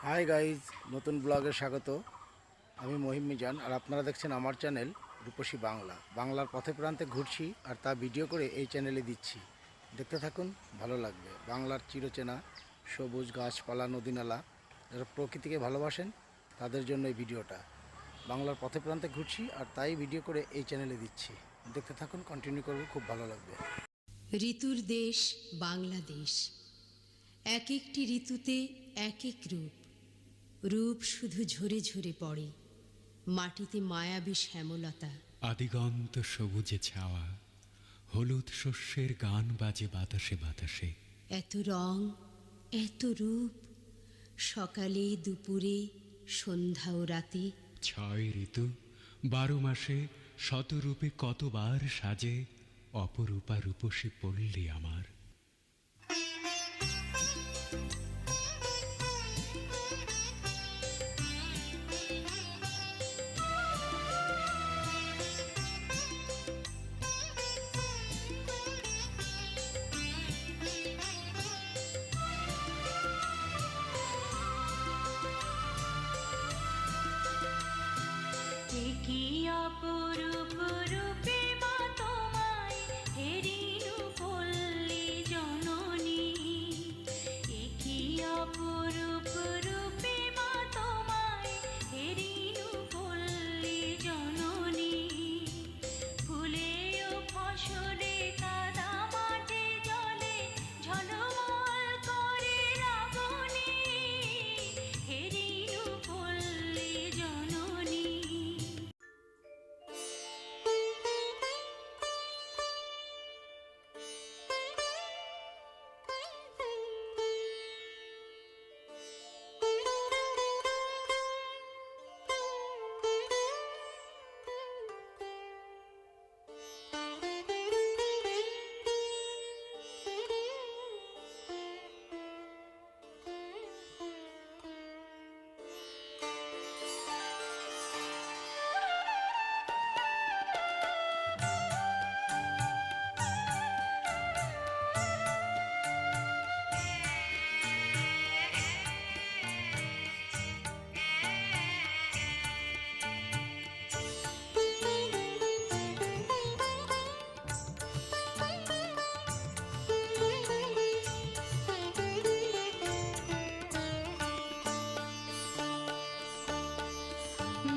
Hi guys, নতুন ব্লগে স্বাগত। আমি মহিম মিজান আর আপনারা দেখছেন আমার চ্যানেল রূপসী বাংলা। বাংলার পথে প্রান্তে ঘুরছি আর তা ভিডিও করে এই চ্যানেলে দিচ্ছি। দেখতে থাকুন, ভালো লাগবে। বাংলার চিরচেনা সবুজ গাছপালা, নদীনালা, যারা প্রকৃতিকে ভালোবাসেন তাদের জন্য এই ভিডিওটা। বাংলার পথে প্রান্তে ঘুরছি আর তাই ভিডিও করে এই চ্যানেলে দিচ্ছি। দেখতে থাকুন, কন্টিনিউ করবো, খুব ভালো লাগবে। ঋতুর দেশ বাংলাদেশ, এক একটি ঋতুতে এক এক রূপ। রূপ শুধু ঝরে ঝরে পড়ে, মাটিতে মায়াবী শ্যামলতা। আদিগন্ত সবুজে ছাওয়া, হলুদ শস্যের গান বাজে বাতাসে বাতাসে। এত রং, এত রূপ, সকালে দুপুরে সন্ধ্যা ও রাতে। 6 ঋতু, 12 মাসে শতরূপে কতবার সাজে অপরূপা রূপসী পল্লী আমার। কি অপরূপ রূপে মা তোমায় হেরিনু পল্লী জননী, কি অপরূপ রূপে মা তোমায় হেরিনু পল্লী জননী। ফুলে ও ফসলে কাদা মাঠে জলে ঝলমল করে রাবণী, হেরিনু পল্লী জননী।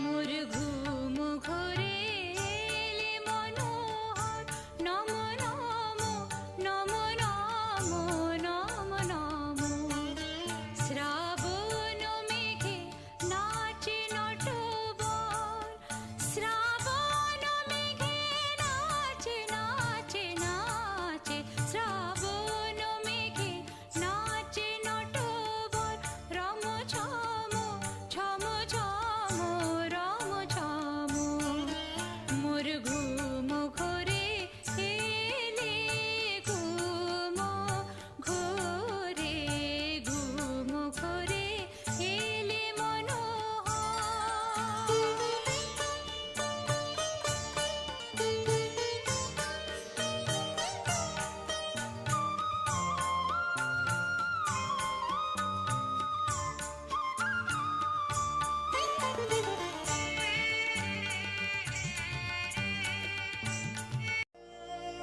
মোর ঘুম ঘরে এলে মনোহর, নম নম নম নম নম নম। শ্রাবণ মেঘে নাচে নটবর, শ্রাবণ মেঘে নাচে নাচে নাচে। শ্রাবণ মেঘে নাচে নটবর, রম ছম ছম ছম রম ছম। মোর ঘুম ঘরে এলে ঘুম ঘরে, ঘুম ঘরে এলে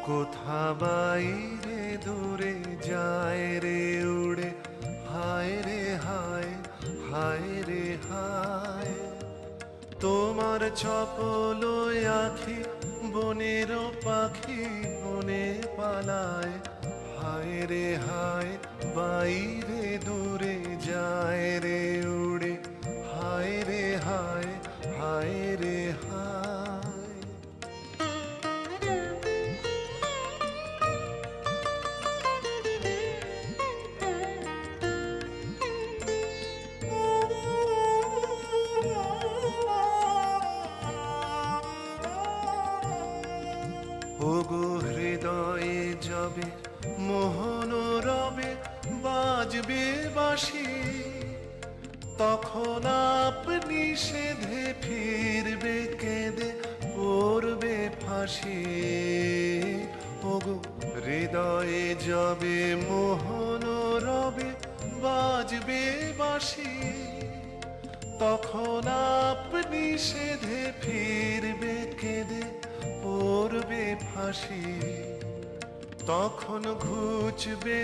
কোথা বাইরে দূরে যায় রে উড়ে, হায় রে হায়, হায় রে হায়। তোমার চপল আখি বনের পাখি বনে পালায়, হায় রে হায়। বাইরে দূরে যায় রে উড়ে, হায় রে হায়, হায় রে হায়। ওগো হৃদয়ে যাবে মোহন রবে, বাজবে বাঁশি, তখন আপনি সেধে ফিরবে কেঁদে পড়বে ফাঁসি। ওগো হৃদয়ে যাবে মোহন রবে, বাজবে বাঁশি। যখন আপনি সেধে ফিরবে কেঁদে পড়বে ফাঁসি, তখন ঘুচবে